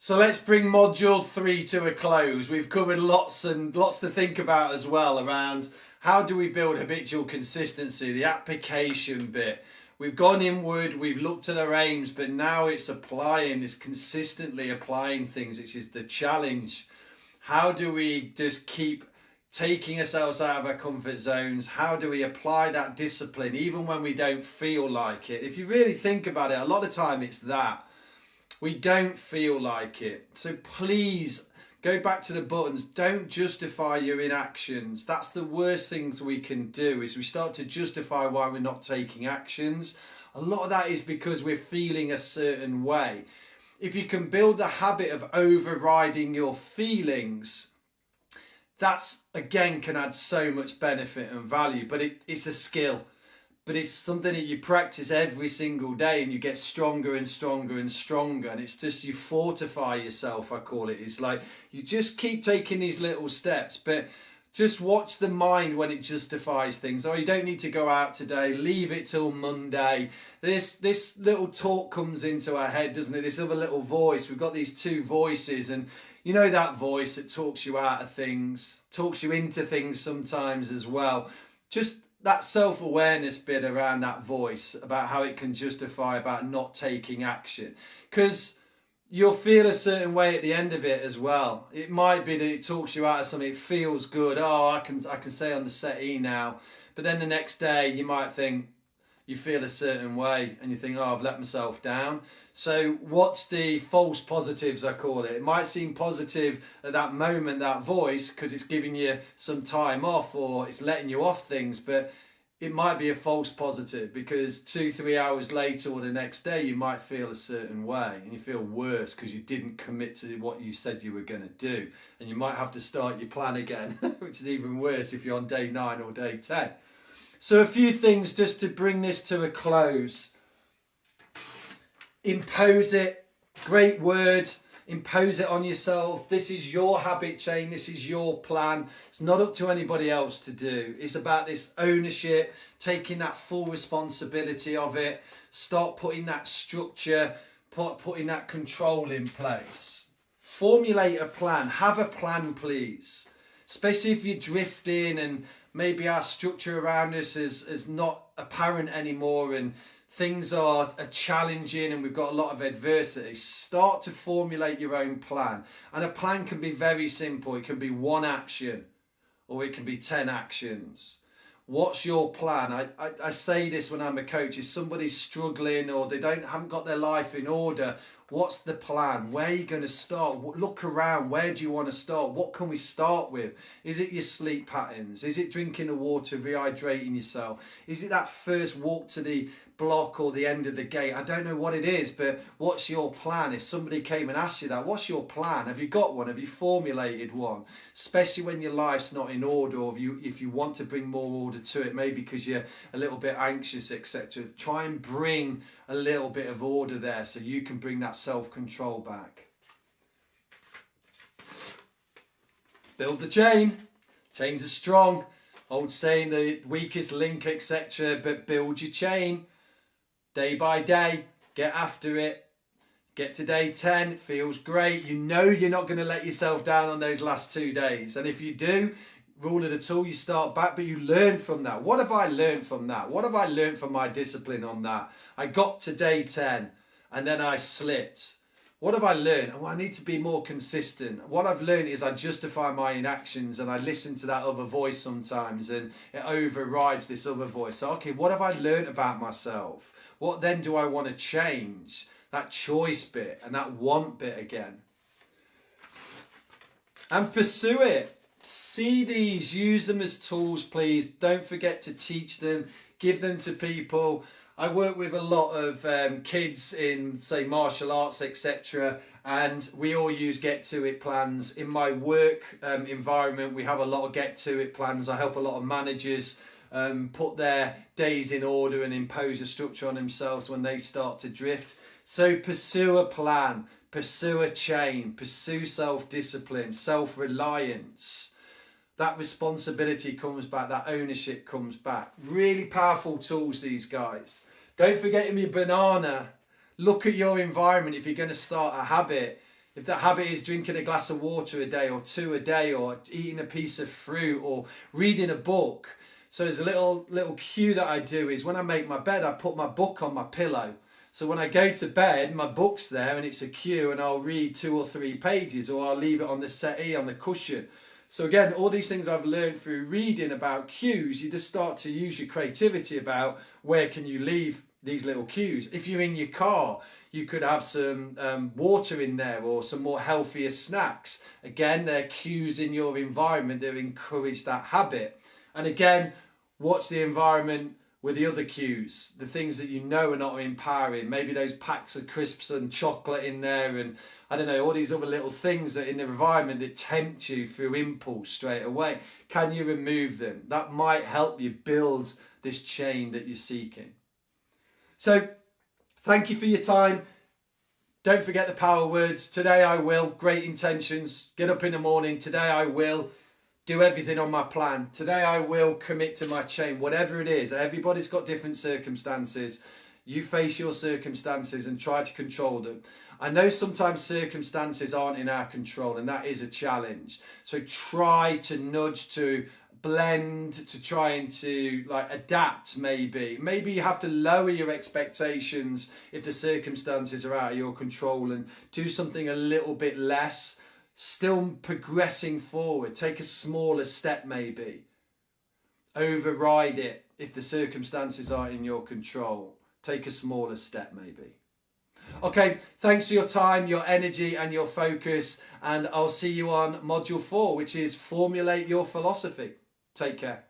So let's bring module 3 to a close. We've covered lots and lots to think about as well around how do we build habitual consistency, the application bit. We've gone inward, we've looked at our aims, but now it's applying, it's consistently applying things, which is the challenge. How do we just keep taking ourselves out of our comfort zones? How do we apply that discipline even when we don't feel like it? If you really think about it, a lot of time it's that. We don't feel like it. So please go back to the buttons. Don't justify your inactions. That's the worst things we can do, is we start to justify why we're not taking actions. A lot of that is because we're feeling a certain way. If you can build the habit of overriding your feelings, that's again can add so much benefit and value. But it's a skill. But it's something that you practice every single day, and you get stronger and stronger and stronger. And it's just, you fortify yourself, I call it. It's like you just keep taking these little steps, but just watch the mind when it justifies things. Oh, you don't need to go out today. Leave it till Monday. This little talk comes into our head, doesn't it? This other little voice. We've got these two voices, and you know that voice that talks you out of things, talks you into things sometimes as well. Just that self-awareness bit around that voice, about how it can justify about not taking action, because you'll feel a certain way at the end of it as well. It might be that it talks you out of something, it feels good. Oh, I can stay on the settee now. But then the next day you might think, you feel a certain way and you think, oh, I've let myself down. So what's the false positives, I call it? It might seem positive at that moment, that voice, because it's giving you some time off or it's letting you off things, but it might be a false positive, because 2-3 hours later or the next day you might feel a certain way and you feel worse because you didn't commit to what you said you were going to do, and you might have to start your plan again, which is even worse if you're on day 9 or day 10. So a few things just to bring this to a close. Impose it. Great word. Impose it on yourself. This is your habit chain. This is your plan. It's not up to anybody else to do. It's about this ownership, taking that full responsibility of it. Start putting that structure, putting that control in place. Formulate a plan. Have a plan, please. Especially if you're drifting and maybe our structure around us is not apparent anymore and things are challenging and we've got a lot of adversity. Start to formulate your own plan. And a plan can be very simple. It can be one action or it can be 10 actions. What's your plan? I say this when I'm a coach. If somebody's struggling or they haven't got their life in order, what's the plan? Where are you going to start? Look around. Where do you want to start? What can we start with? Is it your sleep patterns? Is it drinking the water, rehydrating yourself? Is it that first walk to the block or the end of the gate? I don't know what it is, but what's your plan? If somebody came and asked you that, what's your plan? Have you got one? Have you formulated one? Especially when your life's not in order, or if you want to bring more order to it, maybe because you're a little bit anxious, etc. Try and bring a little bit of order there so you can bring that self-control back. Build the chain. Chains are strong. Old saying, the weakest link, etc. But build your chain. Day by day, get after it. Get to day 10, it feels great. You know you're not going to let yourself down on those last 2 days. And if you do, rule of the tool, you start back, but you learn from that. What have I learned from that? What have I learned from my discipline on that? I got to day 10 and then I slipped. What have I learned? Oh, I need to be more consistent. What I've learned is I justify my inactions and I listen to that other voice sometimes and it overrides this other voice. So, okay, what have I learned about myself? What then do I want to change? That choice bit and that want bit again. And pursue it. See these, use them as tools, please. Don't forget to teach them, give them to people. I work with a lot of kids in, say, martial arts, etc. And we all use get-to-it plans. In my work environment, we have a lot of get-to-it plans. I help a lot of managers put their days in order and impose a structure on themselves when they start to drift. So pursue a plan, pursue a chain, pursue self-discipline, self-reliance. That responsibility comes back, that ownership comes back. Really powerful tools, these guys. Don't forget your banana. Look at your environment if you're going to start a habit. If that habit is drinking a glass of water a day or two a day, or eating a piece of fruit, or reading a book. So there's a little cue that I do is when I make my bed, I put my book on my pillow. So when I go to bed, my book's there and it's a cue, and I'll read 2 or 3 pages, or I'll leave it on the settee, on the cushion. So again, all these things I've learned through reading about cues, you just start to use your creativity about where can you leave these little cues. If you're in your car, you could have some water in there, or some more healthier snacks. Again, they're cues in your environment that encourage that habit. And again, watch the environment with the other cues, the things that you know are not empowering. Maybe those packs of crisps and chocolate in there, and I don't know, all these other little things that in the environment that tempt you through impulse straight away. Can you remove them? That might help you build this chain that you're seeking. So thank you for your time. Don't forget the power words. Today I will. Great intentions. Get up in the morning. Today I will do everything on my plan. Today I will commit to my chain, whatever it is. Everybody's got different circumstances. You face your circumstances and try to control them. I know sometimes circumstances aren't in our control, and that is a challenge. So try to nudge, to blend, to try and to adapt. Maybe you have to lower your expectations if the circumstances are out of your control, and do something a little bit less. Still progressing forward. Take a smaller step maybe. Override it if the circumstances are in your control. Take a smaller step maybe. Okay, thanks for your time, your energy and your focus, and I'll see you on module 4, which is formulate your philosophy. Take care.